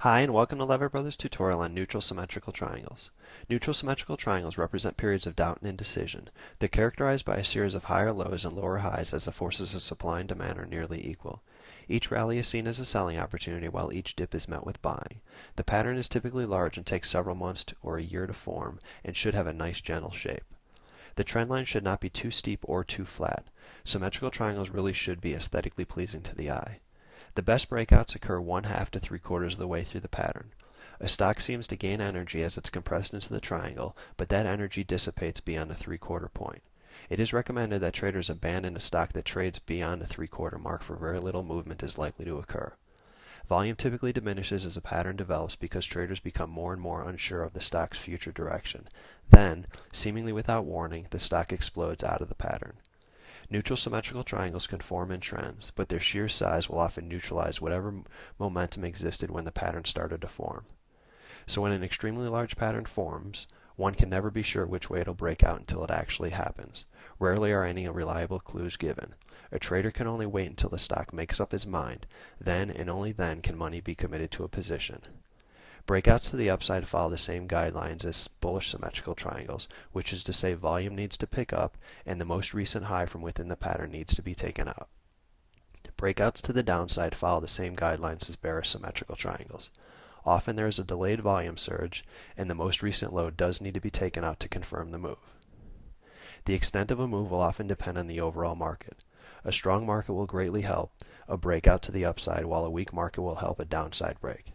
Hi, and welcome to Lever Brothers tutorial on neutral symmetrical triangles. Neutral symmetrical triangles represent periods of doubt and indecision. They're characterized by a series of higher lows and lower highs as the forces of supply and demand are nearly equal. Each rally is seen as a selling opportunity while each dip is met with buying. The pattern is typically large and takes several months or a year to form and should have a nice gentle shape. The trend line should not be too steep or too flat. Symmetrical triangles really should be aesthetically pleasing to the eye. The best breakouts occur 1/2 to 3/4 of the way through the pattern. A stock seems to gain energy as it's compressed into the triangle, but that energy dissipates beyond the 3/4 point. It is recommended that traders abandon a stock that trades beyond the 3/4 mark, for very little movement is likely to occur. Volume typically diminishes as a pattern develops because traders become more and more unsure of the stock's future direction. Then, seemingly without warning, the stock explodes out of the pattern. Neutral symmetrical triangles can form in trends, but their sheer size will often neutralize whatever momentum existed when the pattern started to form. So when an extremely large pattern forms, one can never be sure which way it'll break out until it actually happens. Rarely are any reliable clues given. A trader can only wait until the stock makes up its mind. Then and only then can money be committed to a position. Breakouts to the upside follow the same guidelines as bullish symmetrical triangles, which is to say volume needs to pick up and the most recent high from within the pattern needs to be taken out. Breakouts to the downside follow the same guidelines as bearish symmetrical triangles. Often there is a delayed volume surge, and the most recent low does need to be taken out to confirm the move. The extent of a move will often depend on the overall market. A strong market will greatly help a breakout to the upside, while a weak market will help a downside break.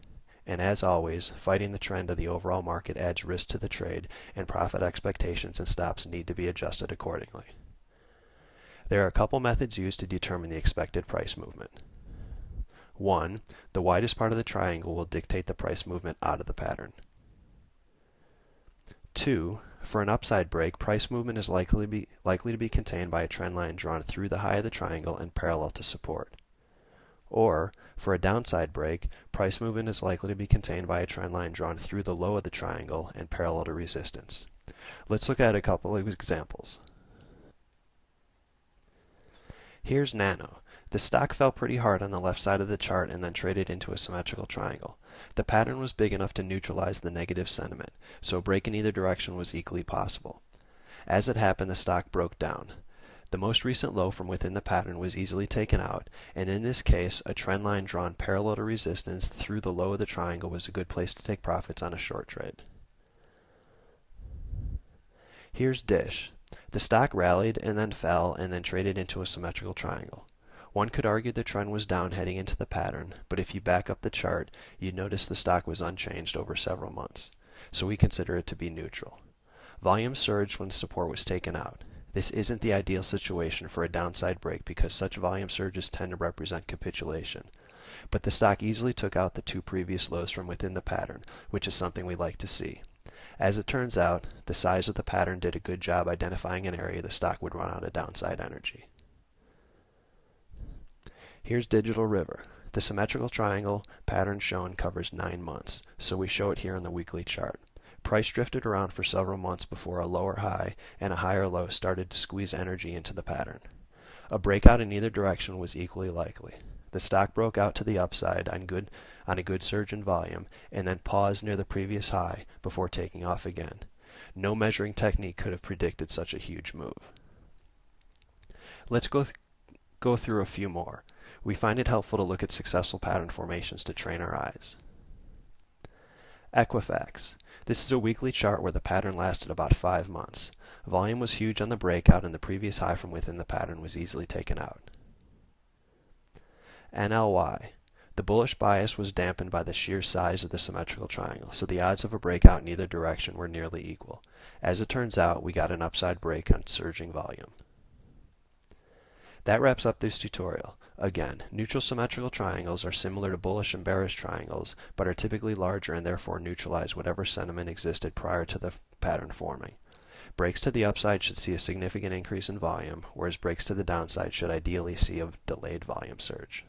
And as always, fighting the trend of the overall market adds risk to the trade, and profit expectations and stops need to be adjusted accordingly. There are a couple methods used to determine the expected price movement. 1. The widest part of the triangle will dictate the price movement out of the pattern. 2. For an upside break, price movement is likely to be contained by a trend line drawn through the high of the triangle and parallel to support. Or, for a downside break, price movement is likely to be contained by a trend line drawn through the low of the triangle and parallel to resistance. Let's look at a couple of examples. Here's Nano. The stock fell pretty hard on the left side of the chart and then traded into a symmetrical triangle. The pattern was big enough to neutralize the negative sentiment, so a break in either direction was equally possible. As it happened, the stock broke down. The most recent low from within the pattern was easily taken out, and in this case, a trend line drawn parallel to resistance through the low of the triangle was a good place to take profits on a short trade. Here's Dish. The stock rallied and then fell and then traded into a symmetrical triangle. One could argue the trend was down heading into the pattern, but if you back up the chart, you'd notice the stock was unchanged over several months, so we consider it to be neutral. Volume surged when support was taken out. This isn't the ideal situation for a downside break because such volume surges tend to represent capitulation. But the stock easily took out the two previous lows from within the pattern, which is something we like to see. As it turns out, the size of the pattern did a good job identifying an area the stock would run out of downside energy. Here's Digital River. The symmetrical triangle pattern shown covers 9 months, so we show it here on the weekly chart. Price drifted around for several months before a lower high and a higher low started to squeeze energy into the pattern. A breakout in either direction was equally likely. The stock broke out to the upside on a good surge in volume and then paused near the previous high before taking off again. No measuring technique could have predicted such a huge move. Let's go through a few more. We find it helpful to look at successful pattern formations to train our eyes. Equifax. This is a weekly chart where the pattern lasted about 5 months. Volume was huge on the breakout and the previous high from within the pattern was easily taken out. NLY. The bullish bias was dampened by the sheer size of the symmetrical triangle, so the odds of a breakout in either direction were nearly equal. As it turns out, we got an upside break on surging volume. That wraps up this tutorial. Again, neutral symmetrical triangles are similar to bullish and bearish triangles, but are typically larger and therefore neutralize whatever sentiment existed prior to the pattern forming. Breaks to the upside should see a significant increase in volume, whereas breaks to the downside should ideally see a delayed volume surge.